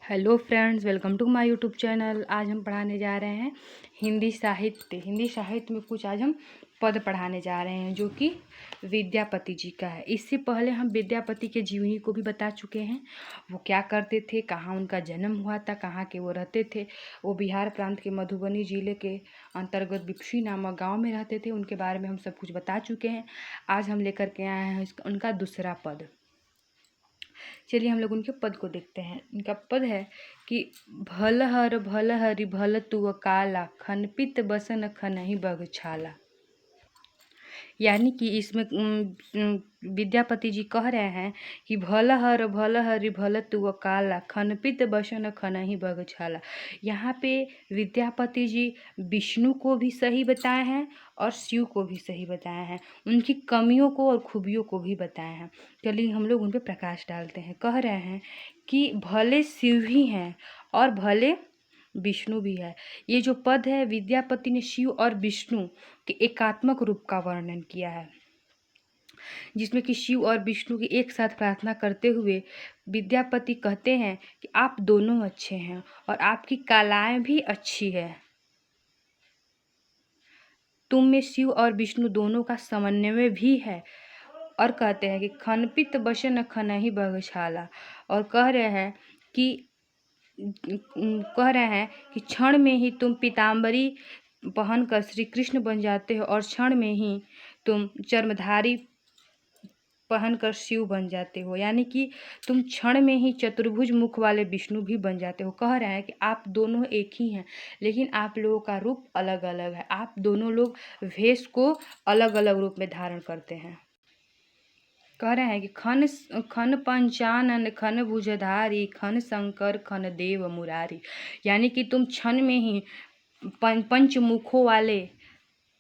Hello friends, welcome to my YouTube channel. आज हम पढ़ाने जा रहे हैं हिंदी साहित्य में कुछ आज हम पद पढ़ाने जा रहे हैं जो कि विद्यापति जी का है। इससे पहले हम विद्यापति के जीवनी को भी बता चुके हैं। वो क्या करते थे, कहाँ उनका जन्म हुआ था, कहाँ के वो रहते थे। वो बिहार प्रांत के मधुबनी जिले के अंतर्गत बिपशी नामक गाँव में रहते थे। उनके बारे में हम सब कुछ बता चुके हैं। आज हम लेकर के आए हैं उनका दूसरा पद। चलिए हम लोग उनके पद को देखते हैं। उनका पद है कि भल हरि भल तु काला, खनपित बसन खनहि बग छाला। यानी कि इसमें विद्यापति जी कह रहे हैं कि भल हरि भल तु काला, खनपित बसन खनहि बग छाला। यहाँ पे विद्यापति जी विष्णु को भी सही बताए हैं और शिव को भी सही बताए हैं। उनकी कमियों को और खूबियों को भी बताए हैं। चलिए हम लोग उन पर प्रकाश डालते हैं। कह रहे हैं कि भले शिव ही हैं और भले विष्णु भी है। ये जो पद है, विद्यापति ने शिव और विष्णु के एकात्मक रूप का वर्णन किया है, जिसमें कि शिव और विष्णु की एक साथ प्रार्थना करते हुए विद्यापति कहते हैं कि आप दोनों अच्छे हैं और आपकी कलाएं भी अच्छी है। तुम में शिव और विष्णु दोनों का समन्वय भी है। और कहते हैं कि खनपित बसन खनहि बग छाला। और कह रहे हैं कि क्षण में ही तुम पीताम्बरी पहनकर श्री कृष्ण बन जाते हो और क्षण में ही तुम चर्मधारी पहनकर शिव बन जाते हो। यानी कि तुम क्षण में ही चतुर्भुज मुख वाले विष्णु भी बन जाते हो। कह रहे हैं कि आप दोनों एक ही हैं, लेकिन आप लोगों का रूप अलग अलग है। आप दोनों लोग वेश को अलग अलग रूप में धारण करते हैं। कह रहे हैं कि खन पंचानन खन भुजधारी, खन शंकर खन देव मुरारी। यानी कि तुम क्षण में ही पंचमुखों वाले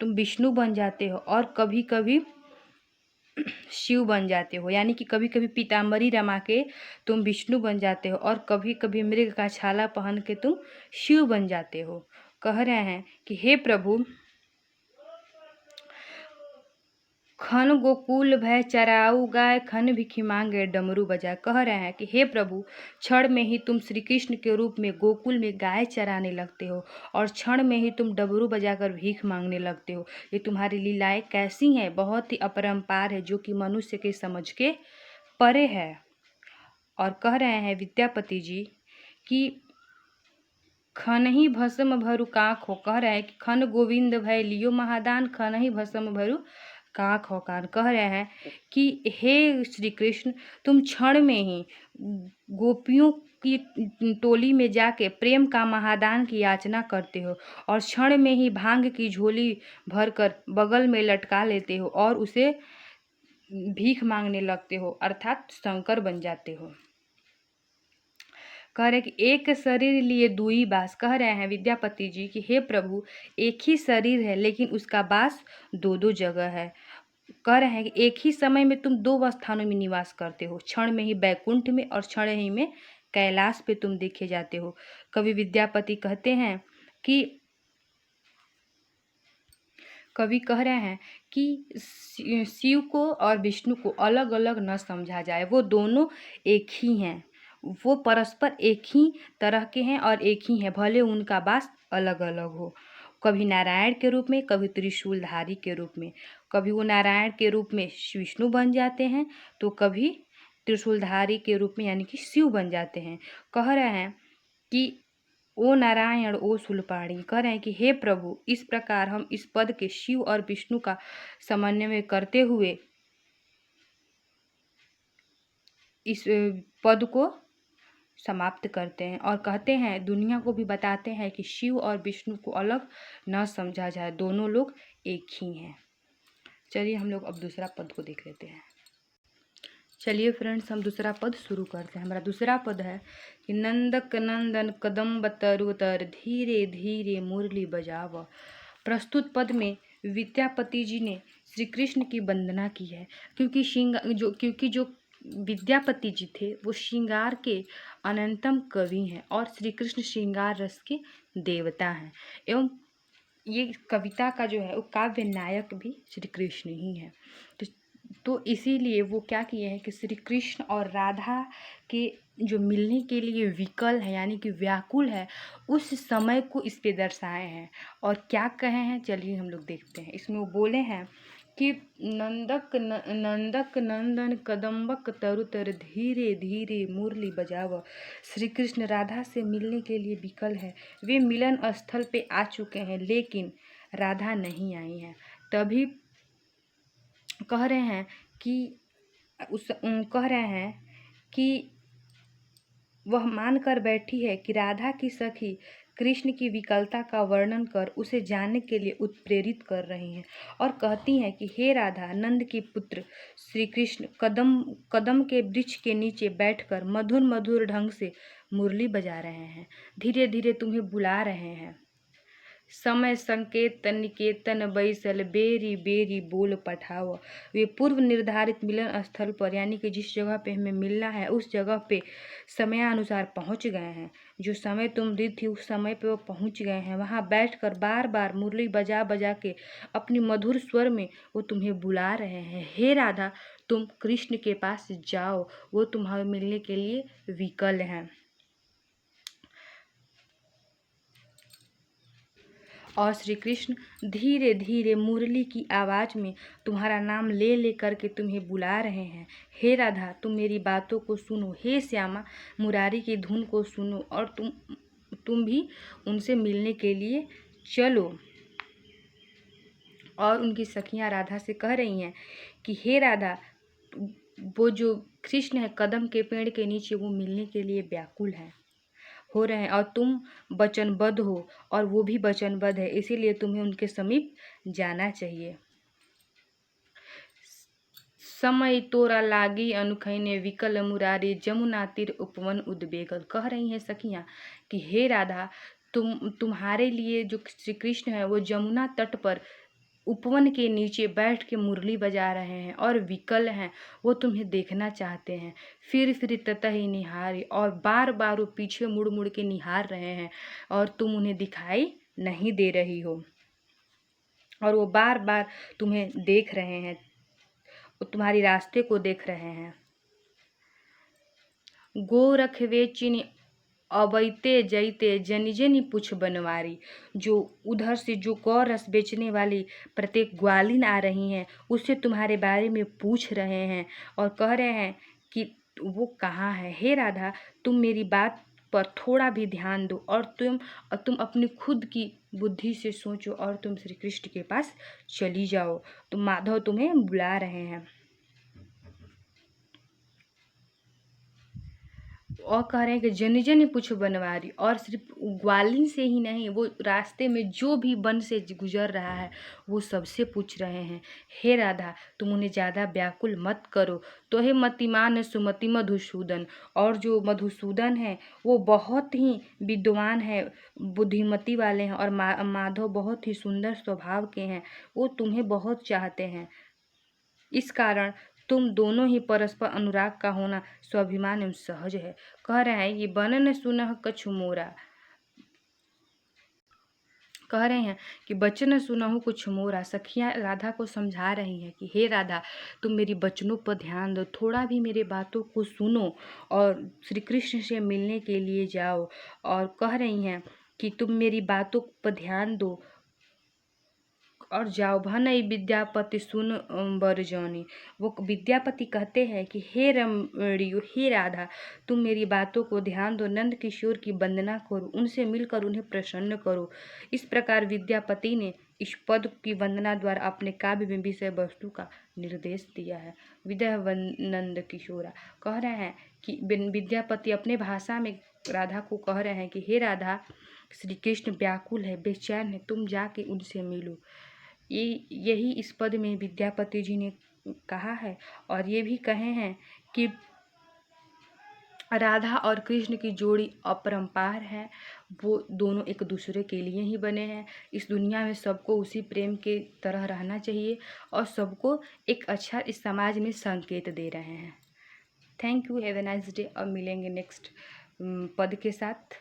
तुम विष्णु बन जाते हो और कभी कभी शिव बन जाते हो। यानी कि कभी कभी पीताम्बरी रमा के तुम विष्णु बन जाते हो और कभी कभी मृग का छाला पहन के तुम शिव बन जाते हो। कह रहे हैं कि हे प्रभु, खन गोकुल भय चराऊ गाय, खन भिखी मांगे डमरू बजा। कह रहे हैं कि हे प्रभु, क्षण में ही तुम श्री कृष्ण के रूप में गोकुल में गाय चराने लगते हो और क्षण में ही तुम डमरू बजाकर भीख मांगने लगते हो। ये तुम्हारी लीलाएं कैसी हैं, बहुत ही अपरंपार है, जो कि मनुष्य के समझ के परे है। और कह रहे हैं विद्यापति जी कि खन ही भस्म भरु काख हो। कह रहे हैं कि खन गोविंद भय लियो महादान, खन ही भस्म भरु काख हो कान। कह रहे हैं कि हे श्री कृष्ण, तुम क्षण में ही गोपियों की टोली में जाके प्रेम का महादान की याचना करते हो और क्षण में ही भांग की झोली भरकर बगल में लटका लेते हो और उसे भीख मांगने लगते हो, अर्थात शंकर बन जाते हो। कह रहे कि एक शरीर लिए दुई बास। कह रहे हैं विद्यापति जी कि हे प्रभु, एक ही शरीर है लेकिन उसका बास दो दो जगह है। कह रहे हैं कि एक ही समय में तुम दो स्थानों में निवास करते हो, क्षण में ही बैकुंठ में और क्षण ही में कैलाश पे तुम देखे जाते हो। कवि विद्यापति कहते हैं कि कवि कह रहे हैं कि शिव को और विष्णु को अलग अलग न समझा जाए, वो दोनों एक ही हैं। वो परस्पर एक ही तरह के हैं और एक ही हैं, भले उनका वास अलग अलग हो। कभी नारायण के रूप में, कभी त्रिशूलधारी के रूप में। कभी वो नारायण के रूप में विष्णु बन जाते हैं तो कभी त्रिशूलधारी के रूप में यानी कि शिव बन जाते हैं। कह रहे हैं कि ओ नारायण ओ शूलपाणी। कह रहे हैं कि हे प्रभु, इस प्रकार हम इस पद के शिव और विष्णु का समन्वय करते हुए इस पद को समाप्त करते हैं और कहते हैं, दुनिया को भी बताते हैं कि शिव और विष्णु को अलग न समझा जाए, दोनों लोग एक ही हैं। चलिए हम लोग अब दूसरा पद को देख लेते हैं। चलिए फ्रेंड्स, हम दूसरा पद शुरू करते हैं। हमारा दूसरा पद है कि नंदक नंदन कदम्ब तरु तर, धीरे धीरे मुरली बजाव। प्रस्तुत पद में विद्यापति जी ने श्री कृष्ण की वंदना की है, क्योंकि जो विद्यापति जी थे वो श्रृंगार के अनंतम कवि हैं और श्री कृष्ण श्रृंगार रस के देवता हैं। एवं ये कविता का जो है वो काव्य नायक भी श्री कृष्ण ही है। तो इसीलिए वो क्या किए हैं कि श्री कृष्ण और राधा के जो मिलने के लिए विकल है यानी कि व्याकुल है, उस समय को इस पे दर्शाए हैं। और क्या कहे हैं चलिए हम लोग देखते हैं। इसमें वो बोले हैं कि नंदक नंदन कदम्बक तरुतर धीरे धीरे मुरली बजाव। श्री कृष्ण राधा से मिलने के लिए विकल है, वे मिलन स्थल पे आ चुके हैं लेकिन राधा नहीं आई हैं। तभी कह रहे हैं कि वह मान कर बैठी है कि राधा की सखी कृष्ण की विकलता का वर्णन कर उसे जानने के लिए उत्प्रेरित कर रही हैं और कहती हैं कि हे राधा, नंद के पुत्र श्री कृष्ण कदम के वृक्ष के नीचे बैठकर मधुर मधुर ढंग से मुरली बजा रहे हैं, धीरे धीरे तुम्हें बुला रहे हैं। समय संकेत निकेतन बैसल बेरी बेरी बोल पठाओ। वे पूर्व निर्धारित मिलन स्थल पर यानी कि जिस जगह पे हमें मिलना है उस जगह पे समयानुसार पहुंच गए हैं। जो समय तुम दी थी उस समय पे वो पहुंच गए हैं। वहां बैठकर बार बार मुरली बजा बजा के अपनी मधुर स्वर में वो तुम्हें बुला रहे हैं। हे राधा, तुम कृष्ण के पास जाओ, वो तुम्हारे मिलने के लिए विकल हैं। और श्री कृष्ण धीरे धीरे मुरली की आवाज़ में तुम्हारा नाम ले ले करके तुम्हें बुला रहे हैं। हे राधा, तुम मेरी बातों को सुनो। हे श्यामा, मुरारी की धुन को सुनो और तुम भी उनसे मिलने के लिए चलो। और उनकी सखियां राधा से कह रही हैं कि हे राधा, वो जो कृष्ण है कदम के पेड़ के नीचे, वो मिलने के लिए व्याकुल हो रहे हैं और तुम वचनबद्ध हो और वो भी वचनबद्ध है, इसीलिए तुम्हें उनके समीप जाना चाहिए। समय तोरा लागी अनुखैने विकल मुरारी जमुना तीर उपवन उद्वेगल। कह रही हैं सखियां कि हे राधा, तुम्हारे लिए जो श्री कृष्ण है वो जमुना तट पर उपवन के नीचे बैठ के मुरली बजा रहे हैं और विकल हैं, वो तुम्हें देखना चाहते हैं। फिर ततहि निहारी, और बार बार वो पीछे मुड़ मुड़ के निहार रहे हैं और तुम उन्हें दिखाई नहीं दे रही हो। और वो बार बार तुम्हें देख रहे हैं, वो तुम्हारी रास्ते को देख रहे हैं। गोरख वेचिनी अबैते जैते जनी जनी पूछ बनवारी। जो उधर से जो गौ रस बेचने वाली प्रत्येक ग्वालिन आ रही हैं, उससे तुम्हारे बारे में पूछ रहे हैं और कह रहे हैं कि वो कहाँ है। हे राधा, तुम मेरी बात पर थोड़ा भी ध्यान दो और तुम अपनी खुद की बुद्धि से सोचो और तुम श्री कृष्ण के पास चली जाओ। तो माधव तुम्हें बुला रहे हैं। और कह रहे हैं कि जनी जनी पूछ बनवारी, और सिर्फ ग्वालिन से ही नहीं, वो रास्ते में जो भी वन से गुजर रहा है वो सबसे पूछ रहे हैं। हे राधा, तुम उन्हें ज़्यादा व्याकुल मत करो। तो हे मतिमान सुमति मधुसूदन, और जो मधुसूदन है वो बहुत ही विद्वान है, बुद्धिमती वाले हैं, और माधव बहुत ही सुंदर स्वभाव के हैं, वो तुम्हें बहुत चाहते हैं। इस कारण तुम दोनों ही परस्पर अनुराग का होना स्वाभिमान एवं सहज है। कह रहे हैं ये बनन सुनह कछु मोरा, कह रहे हैं कि बचन सुनहु कुछ मोरा। सखियां राधा को समझा रही हैं कि हे राधा, तुम मेरी बचनों पर ध्यान दो, थोड़ा भी मेरे बातों को सुनो और श्री कृष्ण से मिलने के लिए जाओ। और कह रही हैं कि तुम मेरी बातों पर ध्यान दो और जाओ। भनई विद्यापति सुन बरजौनी। वो विद्यापति कहते हैं कि हे रमणियो, हे राधा, तुम मेरी बातों को ध्यान दो, नंद किशोर की वंदना करो, उनसे मिलकर उन्हें प्रसन्न करो। इस प्रकार विद्यापति ने इस पद की वंदना द्वारा अपने काव्य में विषय वस्तु का निर्देश दिया है। विदह नंद किशोरा, कह रहे हैं कि विद्यापति अपने भाषा में राधा को कह रहे हैं कि हे राधा, श्री कृष्ण व्याकुल है, बेचैन है, तुम जाके उनसे मिलो। यही इस पद में विद्यापति जी ने कहा है। और ये भी कहे हैं कि राधा और कृष्ण की जोड़ी अपरंपार है, वो दोनों एक दूसरे के लिए ही बने हैं। इस दुनिया में सबको उसी प्रेम के तरह रहना चाहिए और सबको एक अच्छा इस समाज में संकेत दे रहे हैं। Thank you, have a nice day. और मिलेंगे नेक्स्ट पद के साथ।